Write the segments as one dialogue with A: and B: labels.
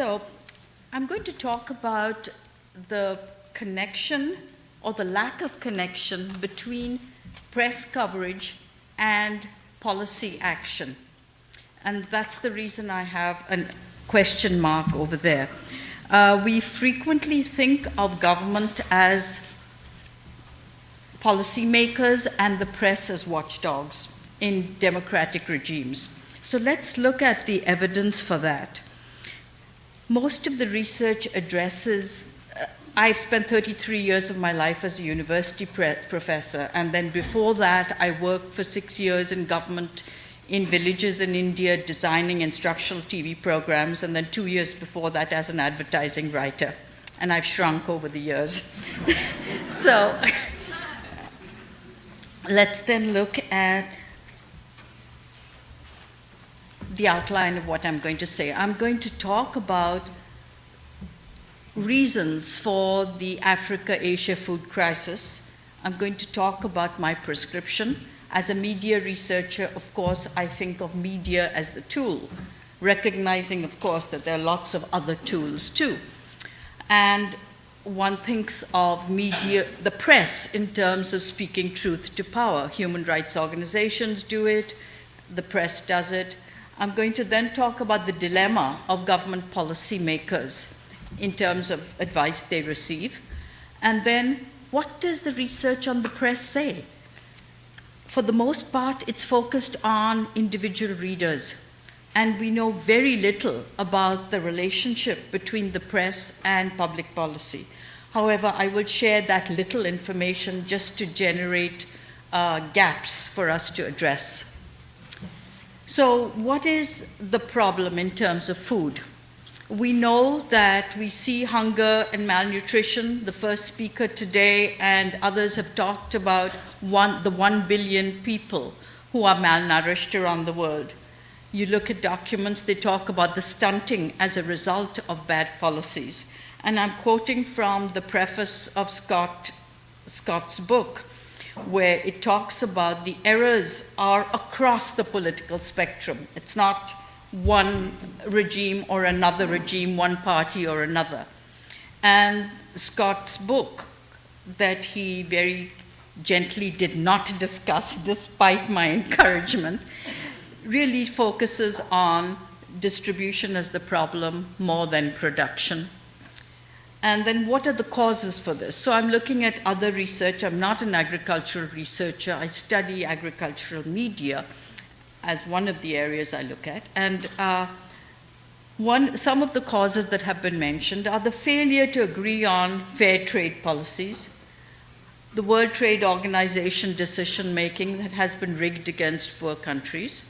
A: So I'm going to talk about the connection or the lack of connection between press coverage and policy action. And that's the reason I have a question mark over there. We frequently think of government as policymakers and the press as watchdogs in democratic regimes. So let's look at the evidence for that. Most of the research addresses, I've spent 33 years of my life as a university professor, and then before that I worked for 6 years in government in villages in India designing instructional TV programs, and then 2 years before that as an advertising writer. And I've shrunk over the years. So let's then look at the outline of what I'm going to say. I'm going to talk about reasons for the Africa-Asia food crisis. I'm going to talk about my prescription. As a media researcher, of course, I think of media as the tool, recognizing, of course, that there are lots of other tools too. And one thinks of media, the press, in terms of speaking truth to power. Human rights organizations do it, the press does it. I'm going to then talk about the dilemma of government policy makers in terms of advice they receive. And then, what does the research on the press say? For the most part, it's focused on individual readers. And we know very little about the relationship between the press and public policy. However, I will share that little information just to generate gaps for us to address. So what is the problem in terms of food? We know that we see hunger and malnutrition. The first speaker today and others have talked about the 1 billion people who are malnourished around the world. You look at documents, they talk about the stunting as a result of bad policies. And I'm quoting from the preface of Scott's book, where it talks about the errors are across the political spectrum. It's not one regime or another regime, one party or another. And Scott's book, that he very gently did not discuss despite my encouragement, really focuses on distribution as the problem more than production. And then what are the causes for this? So I'm looking at other research. I'm not an agricultural researcher. I study agricultural media as one of the areas I look at. And some of the causes that have been mentioned are the failure to agree on fair trade policies, the World Trade Organization decision-making that has been rigged against poor countries.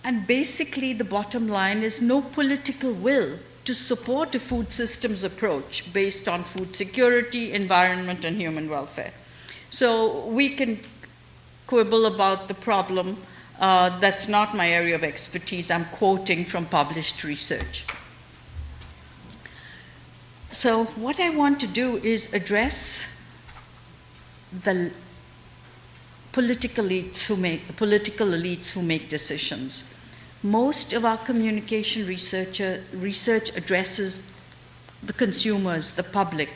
A: And basically, the bottom line is no political will to support a food systems approach based on food security, environment, and human welfare. So we can quibble about the problem. That's not my area of expertise. I'm quoting from published research. So what I want to do is address the political elites who make decisions. Most of our communication research addresses the consumers, the public,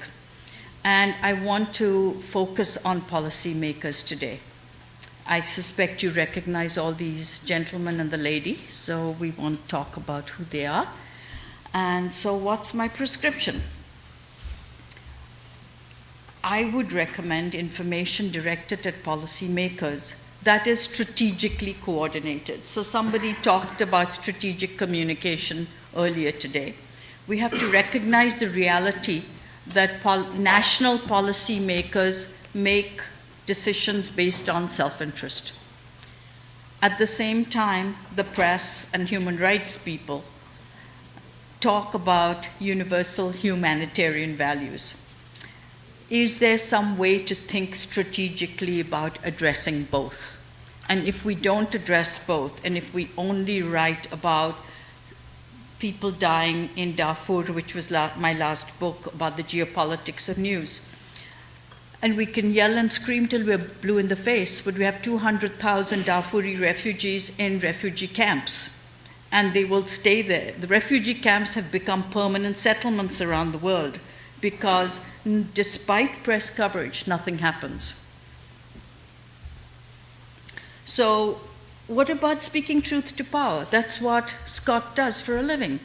A: and I want to focus on policymakers today. I suspect you recognize all these gentlemen and the lady, so we won't talk about who they are. And so what's my prescription? I would recommend information directed at policymakers that is strategically coordinated. So somebody talked about strategic communication earlier today. We have to recognize the reality that national policymakers make decisions based on self-interest. At the same time, the press and human rights people talk about universal humanitarian values. Is there some way to think strategically about addressing both? And if we don't address both, and if we only write about people dying in Darfur, which was my last book about the geopolitics of news, and we can yell and scream till we're blue in the face, but we have 200,000 Darfuri refugees in refugee camps. and they will stay there. The refugee camps have become permanent settlements around the world because despite press coverage, nothing happens. So what about speaking truth to power? That's what Scott does for a living.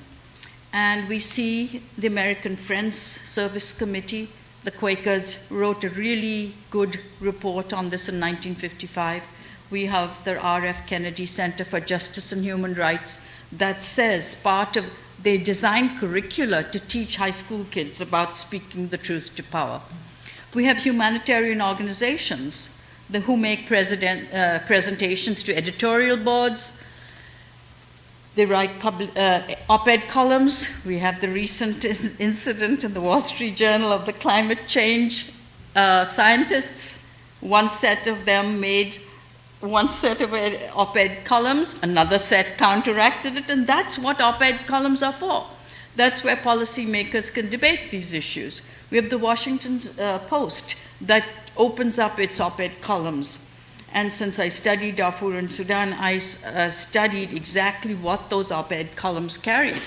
A: And we see the American Friends Service Committee, the Quakers wrote a really good report on this in 1955. We have the R.F. Kennedy Center for Justice and Human Rights that says they design curricula to teach high school kids about speaking the truth to power. We have humanitarian organizations who make presentations to editorial boards. They write op-ed columns. We have the recent incident in the Wall Street Journal of the climate change scientists. One set of them made one set of op-ed columns, another set counteracted it, and that's what op-ed columns are for. That's where policymakers can debate these issues. We have the Washington Post that opens up its op-ed columns. And since I studied Darfur and Sudan, I studied exactly what those op-ed columns carried.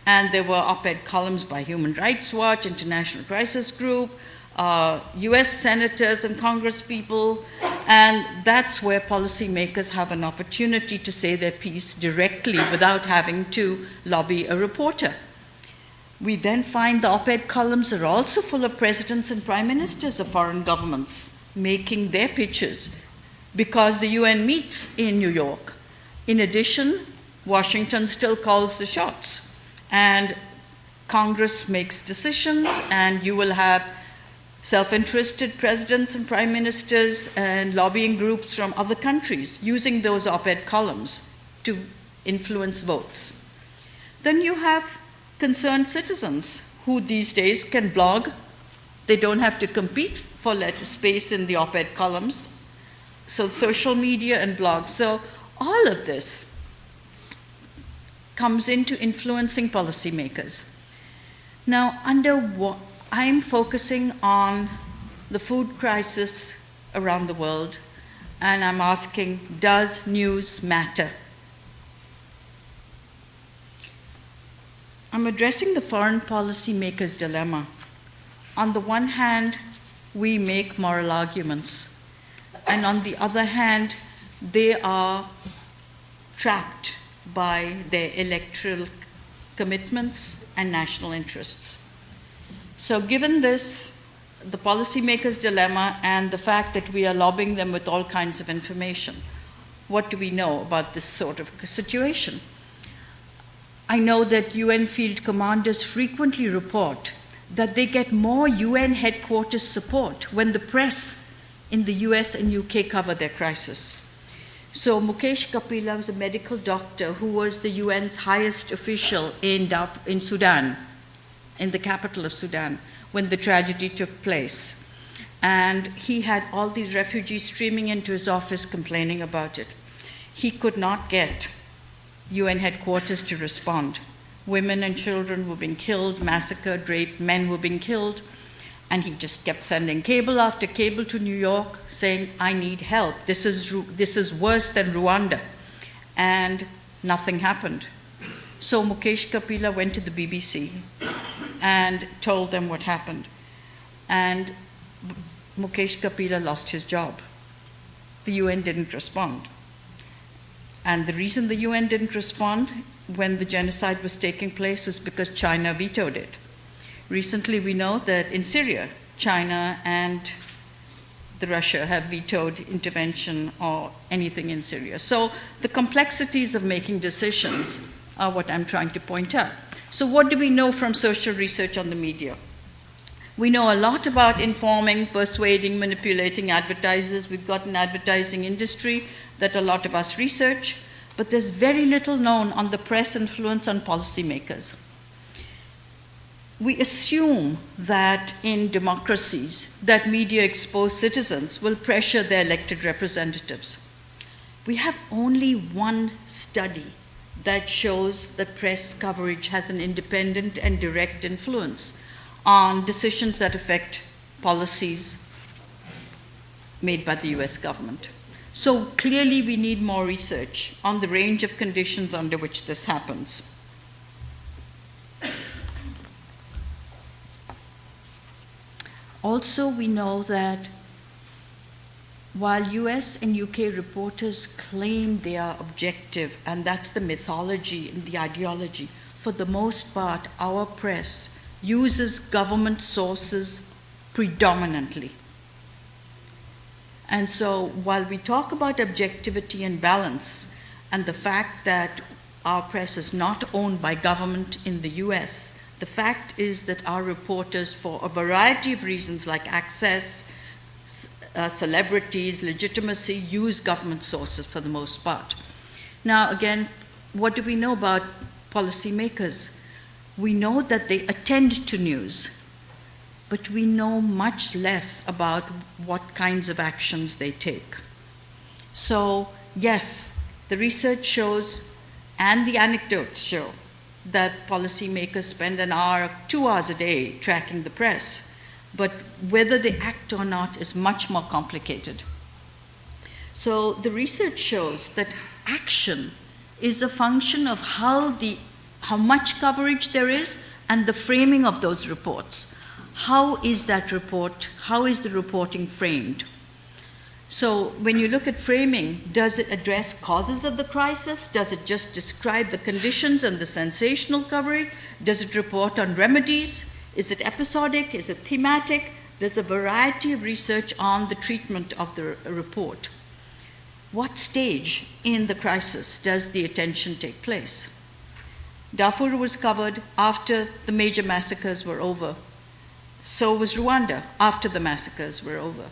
A: And there were op-ed columns by Human Rights Watch, International Crisis Group, US senators and congresspeople, and that's where policymakers have an opportunity to say their piece directly without having to lobby a reporter. We then find the op-ed columns are also full of presidents and prime ministers of foreign governments making their pitches because the UN meets in New York. In addition, Washington still calls the shots, and Congress makes decisions, and you will have self-interested presidents and prime ministers and lobbying groups from other countries using those op-ed columns to influence votes. Then you have concerned citizens who these days can blog. They don't have to compete for space in the op-ed columns. So social media and blogs. So all of this comes into influencing policymakers. Now, I'm focusing on the food crisis around the world, and I'm asking, does news matter? I'm addressing the foreign policymaker's dilemma. On the one hand, we make moral arguments, and on the other hand, they are trapped by their electoral commitments and national interests. So given this, the policymaker's dilemma and the fact that we are lobbying them with all kinds of information, what do we know about this sort of situation? I know that UN field commanders frequently report that they get more UN headquarters support when the press in the US and UK cover their crisis. So Mukesh Kapila was a medical doctor who was the UN's highest official in Sudan, in the capital of Sudan, when the tragedy took place. And he had all these refugees streaming into his office complaining about it. He could not get UN headquarters to respond. Women and children were being killed, massacred, raped, men were being killed. And he just kept sending cable after cable to New York saying, I need help. This is worse than Rwanda. And nothing happened. So Mukesh Kapila went to the BBC and told them what happened. And Mukesh Kapila lost his job. The UN didn't respond. And the reason the UN didn't respond when the genocide was taking place was because China vetoed it. Recently, we know that in Syria, China and Russia have vetoed intervention or anything in Syria. So the complexities of making decisions are what I'm trying to point out. So what do we know from social research on the media? We know a lot about informing, persuading, manipulating advertisers. We've got an advertising industry that a lot of us research, but there's very little known on the press influence on policymakers. We assume that in democracies that media exposed citizens will pressure their elected representatives. We have only one study that shows that press coverage has an independent and direct influence on decisions that affect policies made by the US government. So clearly we need more research on the range of conditions under which this happens. Also, we know that while US and UK reporters claim they are objective, and that's the mythology and the ideology, for the most part, our press uses government sources predominantly. And so while we talk about objectivity and balance, and the fact that our press is not owned by government in the US, the fact is that our reporters, for a variety of reasons like access, celebrities, legitimacy, use government sources for the most part. Now, again, what do we know about policymakers? We know that they attend to news, but we know much less about what kinds of actions they take. So, yes, the research shows and the anecdotes show that policymakers spend an hour, 2 hours a day tracking the press. But whether they act or not is much more complicated. So the research shows that action is a function of how much coverage there is and the framing of those reports. How is the reporting framed? So when you look at framing, does it address causes of the crisis? Does it just describe the conditions and the sensational coverage? Does it report on remedies? Is it episodic? Is it thematic? There's a variety of research on the treatment of the report. What stage in the crisis does the attention take place? Darfur was covered after the major massacres were over. So was Rwanda after the massacres were over.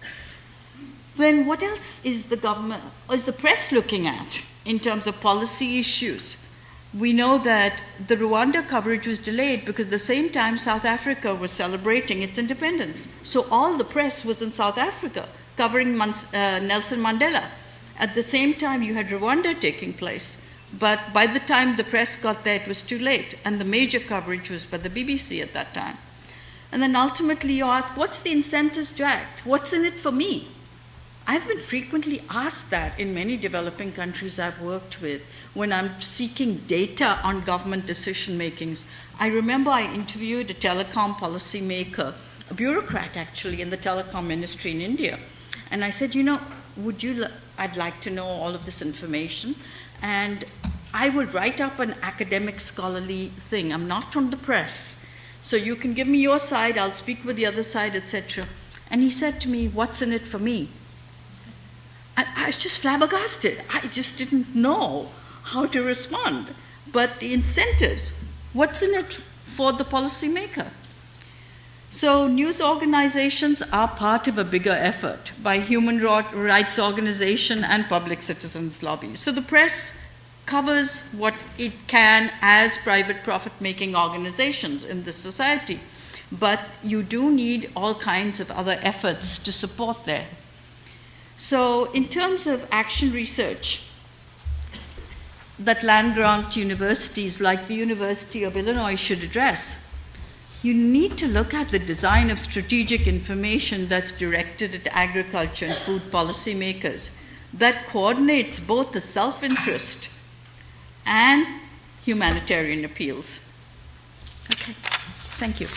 A: Then what else is the press looking at in terms of policy issues? We know that the Rwanda coverage was delayed because at the same time South Africa was celebrating its independence. So all the press was in South Africa covering Nelson Mandela. At the same time you had Rwanda taking place. But by the time the press got there, it was too late. And the major coverage was by the BBC at that time. And then ultimately you ask, what's the incentives to act? What's in it for me? I've been frequently asked that in many developing countries I've worked with when I'm seeking data on government decision makings. I remember I interviewed a telecom policy maker, a bureaucrat actually in the telecom ministry in India. And I said, I'd like to know all of this information. And I will write up an academic scholarly thing. I'm not from the press. So you can give me your side, I'll speak with the other side, etc. And he said to me, what's in it for me? I was just flabbergasted. I just didn't know how to respond. But the incentives, what's in it for the policymaker? So news organizations are part of a bigger effort by human rights organizations and public citizens lobbies. So the press covers what it can as private profit-making organizations in this society. But you do need all kinds of other efforts to support that. So in terms of action research that land-grant universities like the University of Illinois should address, you need to look at the design of strategic information that's directed at agriculture and food policymakers that coordinates both the self-interest and humanitarian appeals. Okay, thank you.